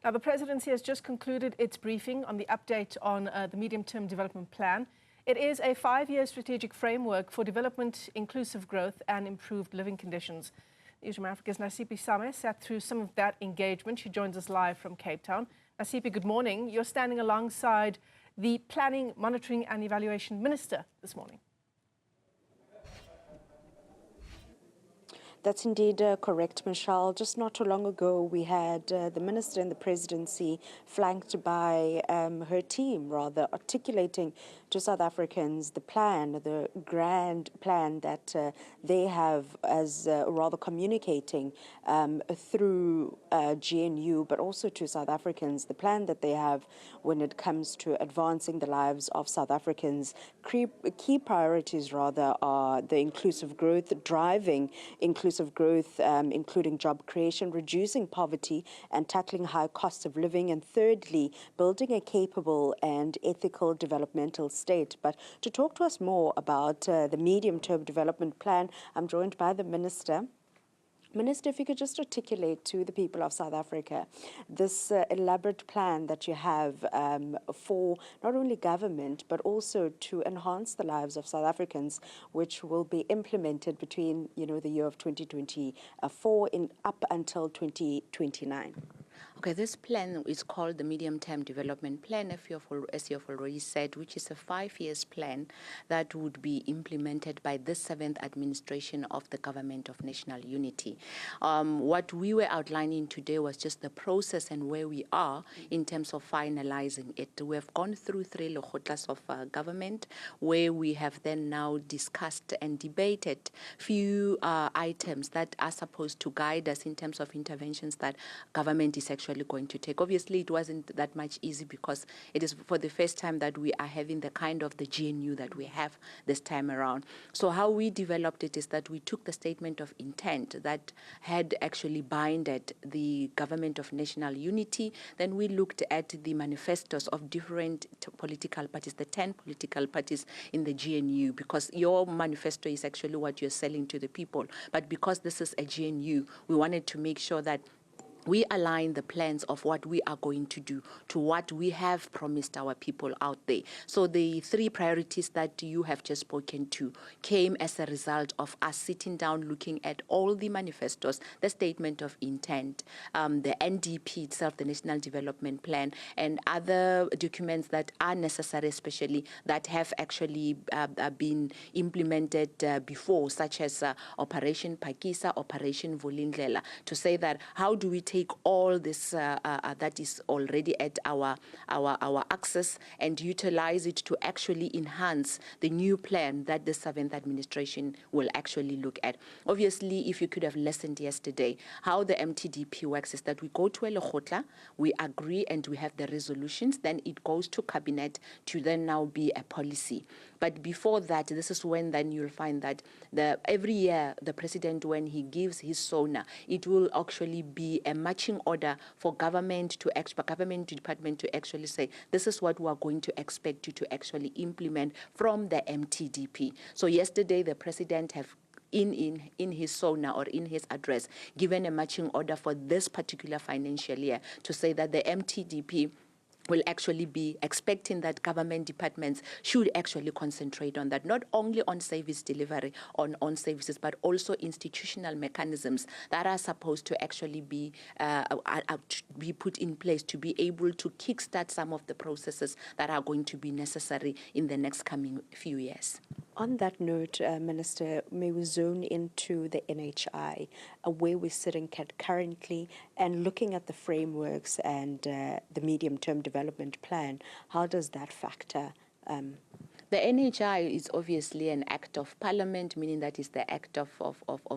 Now, the Presidency has just concluded its briefing on the update on the medium-term development plan. It is a 5-year strategic framework for development, inclusive growth and improved living conditions. Newzroom Afrika's Nasiphi sat through some of that engagement. She joins us live from Cape Town. Nasiphi, good morning. You're standing alongside the Planning, Monitoring and Evaluation Minister this morning. That's indeed correct, Michelle. Just not too long ago, we had the Minister in the Presidency flanked by her team, rather, articulating to South Africans the plan, the grand plan that they have as rather communicating through GNU, but also to South Africans, the plan that they have when it comes to advancing the lives of South Africans. Key priorities, rather, are the inclusive growth, driving inclusive growth, including job creation, reducing poverty and tackling high costs of living, and thirdly, building a capable and ethical developmental state. But to talk to us more about the medium-term development plan, I'm joined by the Minister. Minister, if you could just articulate to the people of South Africa this elaborate plan that you have for not only government, but also to enhance the lives of South Africans, which will be implemented between, the year of 2024 up until 2029. Okay, this plan is called the Medium-Term Development Plan, as you've already said, which is a 5-year plan that would be implemented by the 7th administration of the Government of National Unity. What we were outlining today was just the process and where we are in terms of finalizing it. We have gone through 3 lekgotlas of government, where we have then now discussed and debated few items that are supposed to guide us in terms of interventions that government is actually going to take. Obviously, it wasn't that much easy because it is for the first time that we are having the kind of the GNU that we have this time around. So how we developed it is that we took the statement of intent that had actually binded the Government of National Unity. Then we looked at the manifestos of different political parties, the 10 political parties in the GNU, because your manifesto is actually what you're selling to the people. But because this is a GNU, we wanted to make sure that we align the plans of what we are going to do to what we have promised our people out there. So the 3 priorities that you have just spoken to came as a result of us sitting down, looking at all the manifestos, the statement of intent, the NDP itself, the National Development Plan, and other documents that are necessary, especially that have actually been implemented before, such as Operation Pakisa, Operation Vulindlela, to say that how do we take all this that is already at our access and utilize it to actually enhance the new plan that the 7th administration will actually look at. Obviously, if you could have listened yesterday, how the MTDP works is that we go to a lekgotla, we agree and we have the resolutions, then it goes to cabinet to then now be a policy. But before that, this is when then you'll find that every year the president, when he gives his SONA, it will actually be a matching order for government department to actually say, this is what we are going to expect you to actually implement from the MTDP. So yesterday, the president have in his SONA or in his address given a matching order for this particular financial year to say that the MTDP will actually be expecting that government departments should actually concentrate on that, not only on service delivery, on services, but also institutional mechanisms that are supposed to actually be put in place to be able to kickstart some of the processes that are going to be necessary in the next coming few years. On that note, Minister, may we zone into the NHI, where we're sitting currently, and looking at the frameworks and the medium-term development plan. How does that factor? The NHI is obviously an act of parliament, meaning that is the act of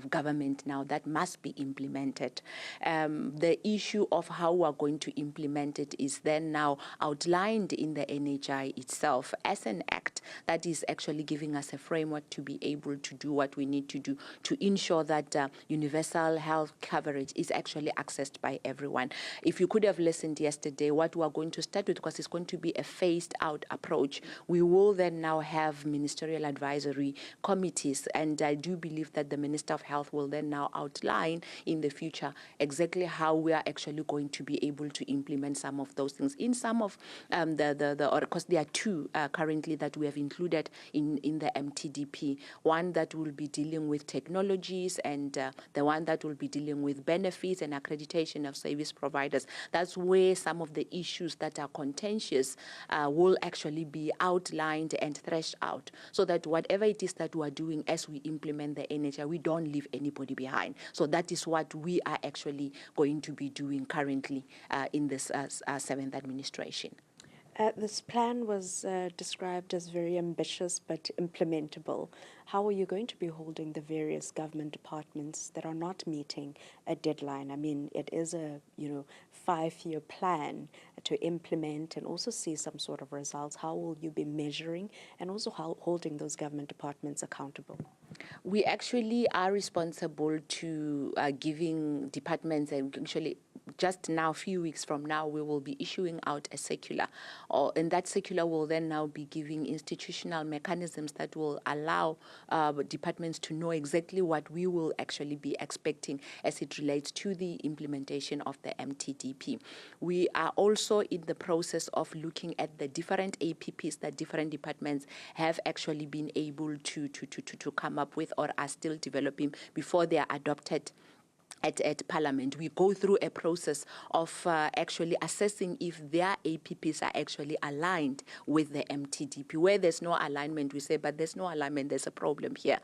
government now that must be implemented. The issue of how we are going to implement it is then now outlined in the NHI itself as an act that is actually giving us a framework to be able to do what we need to do to ensure that universal health coverage is actually accessed by everyone. If you could have listened yesterday, what we are going to start with, because it's going to be a phased out approach, we will then now have ministerial advisory committees, and I do believe that the Minister of Health will then now outline in the future exactly how we are actually going to be able to implement some of those things. In some of because there are two currently that we have included in the MTDP, one that will be dealing with technologies and the one that will be dealing with benefits and accreditation of service providers. That's where some of the issues that are contentious will actually be outlined and threshed out, so that whatever it is that we are doing as we implement the NHI, we don't leave anybody behind. So that is what we are actually going to be doing currently in this 7th administration. This plan was described as very ambitious but implementable. How are you going to be holding the various government departments that are not meeting a deadline? I mean, it is a 5-year plan to implement and also see some sort of results. How will you be measuring and also holding those government departments accountable? We actually are responsible to giving departments, and actually just now, a few weeks from now, we will be issuing out a circular, and that circular will then now be giving institutional mechanisms that will allow departments to know exactly what we will actually be expecting as it relates to the implementation of the MTDP. We are also in the process of looking at the different APPs that different departments have actually been able to come up with or are still developing before they are adopted at Parliament. We go through a process of actually assessing if their APPs are actually aligned with the MTDP. Where there's no alignment, we say, but there's no alignment, there's a problem here.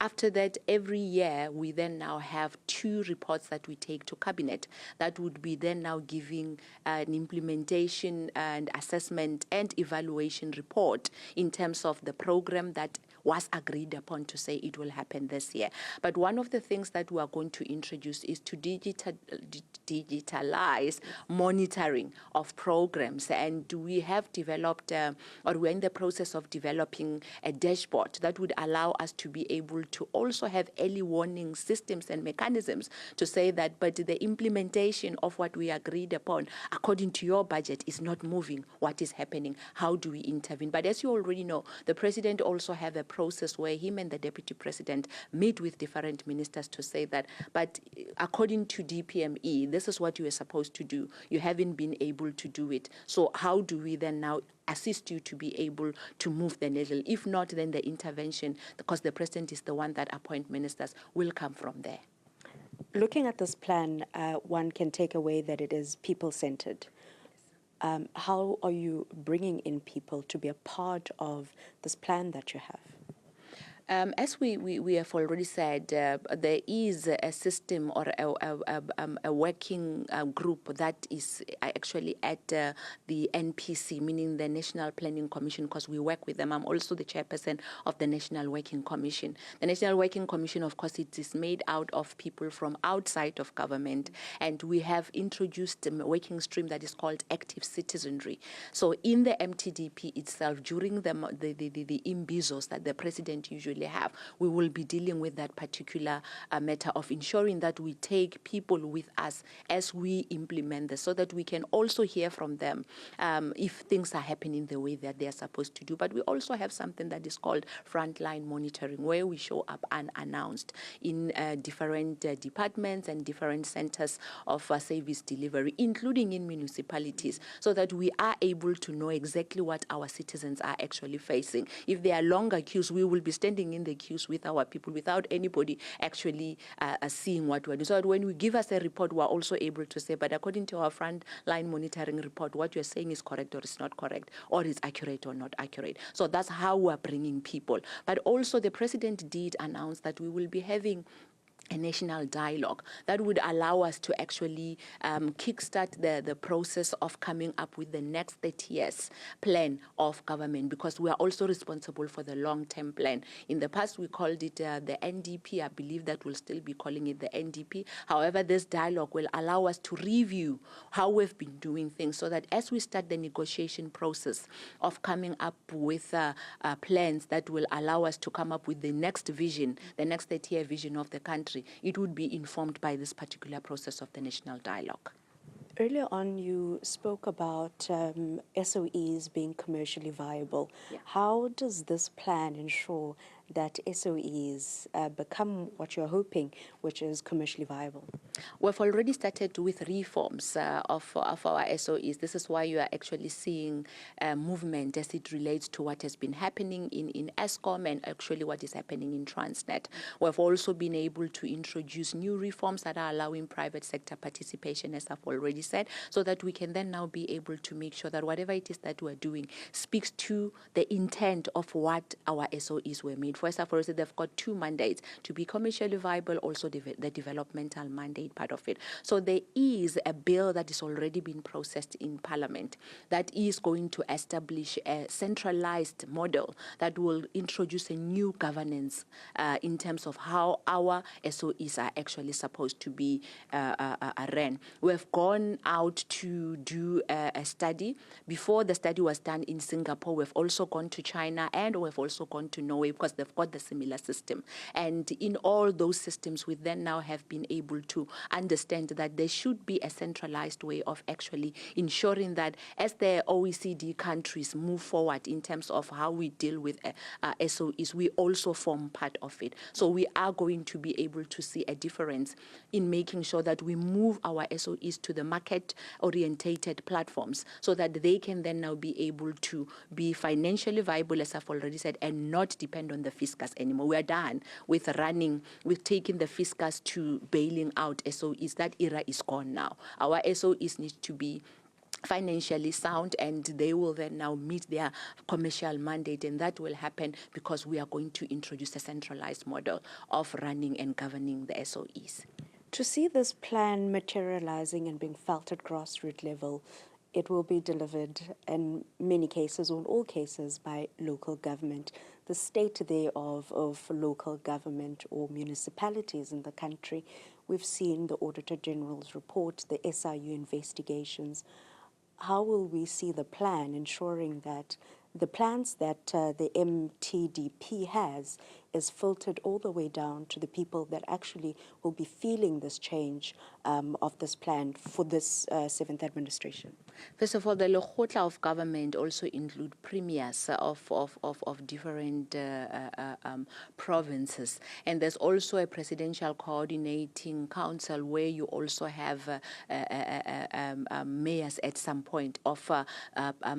After that, every year, we then now have 2 reports that we take to Cabinet that would be then now giving an implementation and assessment and evaluation report in terms of the program that was agreed upon to say it will happen this year. But one of the things that we are going to introduce is to digitalize monitoring of programs. And we have developed, or we're in the process of developing a dashboard that would allow us to be able to also have early warning systems and mechanisms to say that, but the implementation of what we agreed upon, according to your budget, is not moving. What is happening? How do we intervene? But as you already know, the President also have a process where him and the Deputy President meet with different ministers to say that, but according to DPME, this is what you are supposed to do. You haven't been able to do it. So how do we then now assist you to be able to move the needle? If not, then the intervention, because the President is the one that appoints ministers, will come from there. Looking at this plan, one can take away that it is people-centered. How are you bringing in people to be a part of this plan that you have? As we have already said, there is a system or a working group that is actually at the NPC, meaning the National Planning Commission, because we work with them. I'm also the chairperson of the National Working Commission. The National Working Commission, of course, it is made out of people from outside of government, and we have introduced a working stream that is called active citizenry. So in the MTDP itself, during the imbizos that the President usually have, we will be dealing with that particular matter of ensuring that we take people with us as we implement this, so that we can also hear from them if things are happening the way that they are supposed to do. But we also have something that is called frontline monitoring, where we show up unannounced in different departments and different centers of service delivery, including in municipalities, so that we are able to know exactly what our citizens are actually facing. If there are longer queues, we will be standing in the queues with our people without anybody actually seeing what we're doing. So that when we give us a report, we're also able to say, but according to our frontline monitoring report, what you're saying is correct or is not correct, or is accurate or not accurate. So that's how we're bringing people. But also the President did announce that we will be having a national dialogue that would allow us to actually kickstart the process of coming up with the next 30 years plan of government, because we are also responsible for the long-term plan. In the past, we called it the NDP. I believe that we'll still be calling it the NDP. However, this dialogue will allow us to review how we've been doing things, so that as we start the negotiation process of coming up with plans that will allow us to come up with the next vision, the next 30-year vision of the country, it would be informed by this particular process of the national dialogue. Earlier on, you spoke about SOEs being commercially viable. Yeah. How does this plan ensure that SOEs become what you're hoping, which is commercially viable? We've already started with reforms of our SOEs. This is why you are actually seeing movement as it relates to what has been happening in ESCOM and actually what is happening in Transnet. We've also been able to introduce new reforms that are allowing private sector participation, as I've already said, so that we can then now be able to make sure that whatever it is that we're doing speaks to the intent of what our SOEs were made for. As I've already said, they've got two mandates: to be commercially viable, also the developmental mandate part of it. So there is a bill that is already being processed in Parliament that is going to establish a centralized model that will introduce a new governance in terms of how our SOEs are actually supposed to be ran. We've gone out to do a study. Before the study was done in Singapore, we've also gone to China and we've also gone to Norway because they've got the similar system. And in all those systems, we then now have been able to understand that there should be a centralized way of actually ensuring that as the OECD countries move forward in terms of how we deal with SOEs, we also form part of it. So we are going to be able to see a difference in making sure that we move our SOEs to the market-orientated platforms so that they can then now be able to be financially viable, as I've already said, and not depend on the fiscus anymore. We are done with taking the fiscus to bailing out SOEs. That era is gone now. Our SOEs need to be financially sound, and they will then now meet their commercial mandate, and that will happen because we are going to introduce a centralized model of running and governing the SOEs. To see this plan materializing and being felt at grassroots level, it will be delivered in many cases, or in all cases, by local government. The state thereof of local government or municipalities in the country, we've seen the Auditor General's report, the SIU investigations. How will we see the plan ensuring that the plans that the MTDP has is filtered all the way down to the people that actually will be feeling this change of this plan for this seventh administration? First of all, the Lekgotla of government also include premiers of different provinces. And there's also a presidential coordinating council where you also have mayors at some point of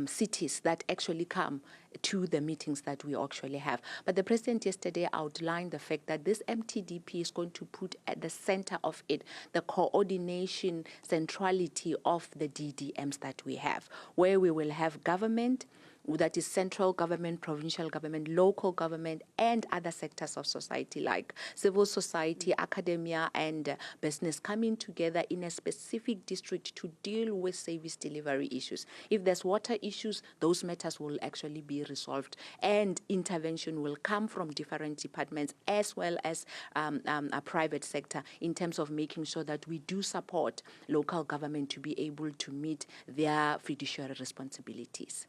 cities that actually come to the meetings that we actually have. But the president yesterday outlined the fact that this MTDP is going to put at the center of it the coordination centrality of the DDMs that we have, where we will have government, that is central government, provincial government, local government, and other sectors of society like civil society, academia, and business coming together in a specific district to deal with service delivery issues. If there's water issues, those matters will actually be resolved, and intervention will come from different departments as well as a private sector in terms of making sure that we do support local government to be able to meet their fiduciary responsibilities.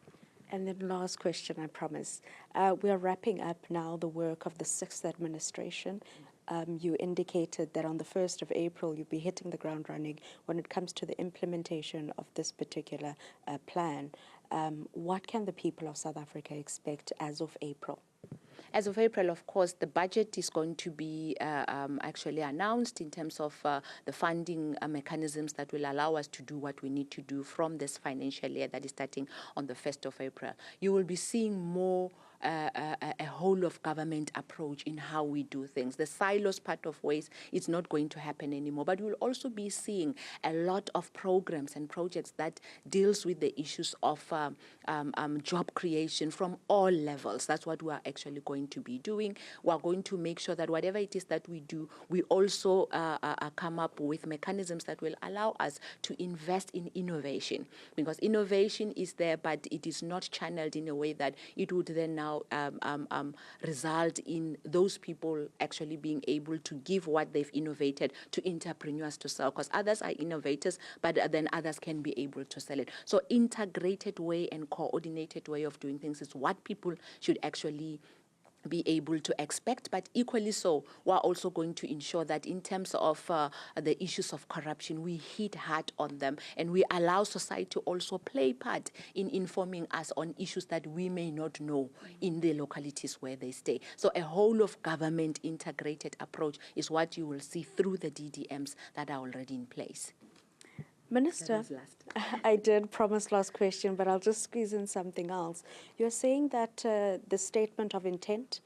And then last question, I promise. We are wrapping up now the work of the 6th administration. You indicated that on the 1st of April, you'll be hitting the ground running when it comes to the implementation of this particular plan. What can the people of South Africa expect as of April? As of April, of course, the budget is going to be actually announced in terms of the funding mechanisms that will allow us to do what we need to do from this financial year that is starting on the 1st of April. You will be seeing more a whole of government approach in how we do things. The silos part of ways is not going to happen anymore, but we'll also be seeing a lot of programs and projects that deals with the issues of job creation from all levels. That's what we are actually going to be doing. We are going to make sure that whatever it is that we do, we also come up with mechanisms that will allow us to invest in innovation, because innovation is there, but it is not channeled in a way that it would then now result in those people actually being able to give what they've innovated to entrepreneurs to sell, because others are innovators, but then others can be able to sell it. So integrated way and coordinated way of doing things is what people should actually be able to expect, but equally so, we're also going to ensure that in terms of the issues of corruption, we hit hard on them and we allow society to also play part in informing us on issues that we may not know in the localities where they stay. So a whole of government integrated approach is what you will see through the DDMs that are already in place. Minister, I did promise last question, but I'll just squeeze in something else. You're saying that the statement of intent,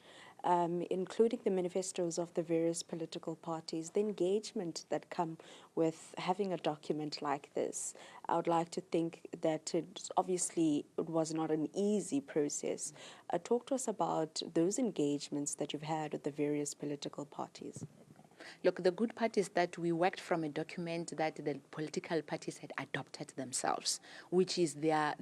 including the manifestos of the various political parties, the engagement that come with having a document like this, I would like to think that it was not an easy process. Talk to us about those engagements that you've had with the various political parties. Look, the good part is that we worked from a document that the political parties had adopted themselves, which is their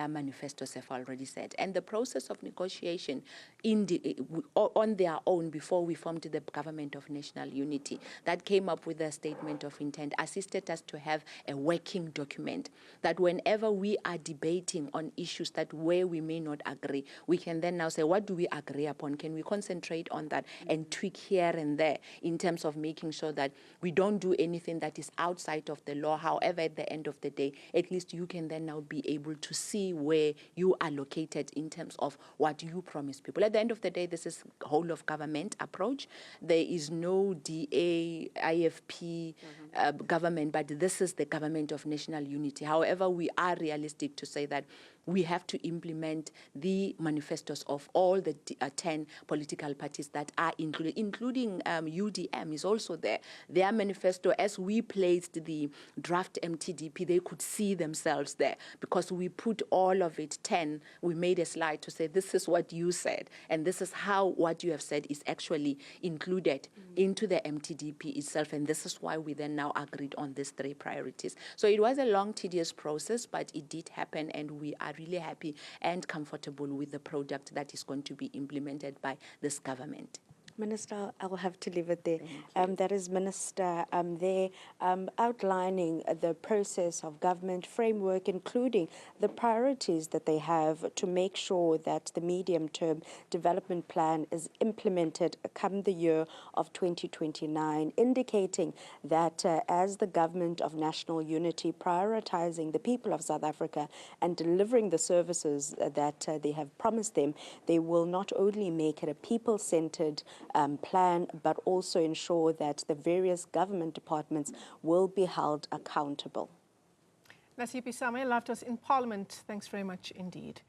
manifestos have already said. And the process of negotiation on their own before we formed the Government of National Unity, that came up with a statement of intent, assisted us to have a working document that whenever we are debating on issues that where we may not agree, we can then now say, what do we agree upon? Can we concentrate on that and tweak here and there in terms of making sure that we don't do anything that is outside of the law. However, at the end of the day, at least you can then now be able to see where you are located in terms of what you promise people. At the end of the day, this is whole of government approach. There is no DA, IFP government, but this is the Government of National Unity. However, we are realistic to say that we have to implement the manifestos of all the 10 political parties that are included, including UDM is also there. Their manifesto, as we placed the draft MTDP, they could see themselves there because we put all of it, 10, we made a slide to say this is what you said and this is how what you have said is actually included into the MTDP itself, and this is why we then now agreed on these 3 priorities. So it was a long, tedious process, but it did happen, and we are really happy and comfortable with the product that is going to be implemented by this government. Minister, I will have to leave it there. That is Minister there outlining the process of government framework, including the priorities that they have to make sure that the medium-term development plan is implemented come the year of 2029, indicating that as the Government of National Unity prioritizing the people of South Africa and delivering the services that they have promised them, they will not only make it a people-centered plan, but also ensure that the various government departments will be held accountable. Nasiphi, left us in Parliament. Thanks very much indeed.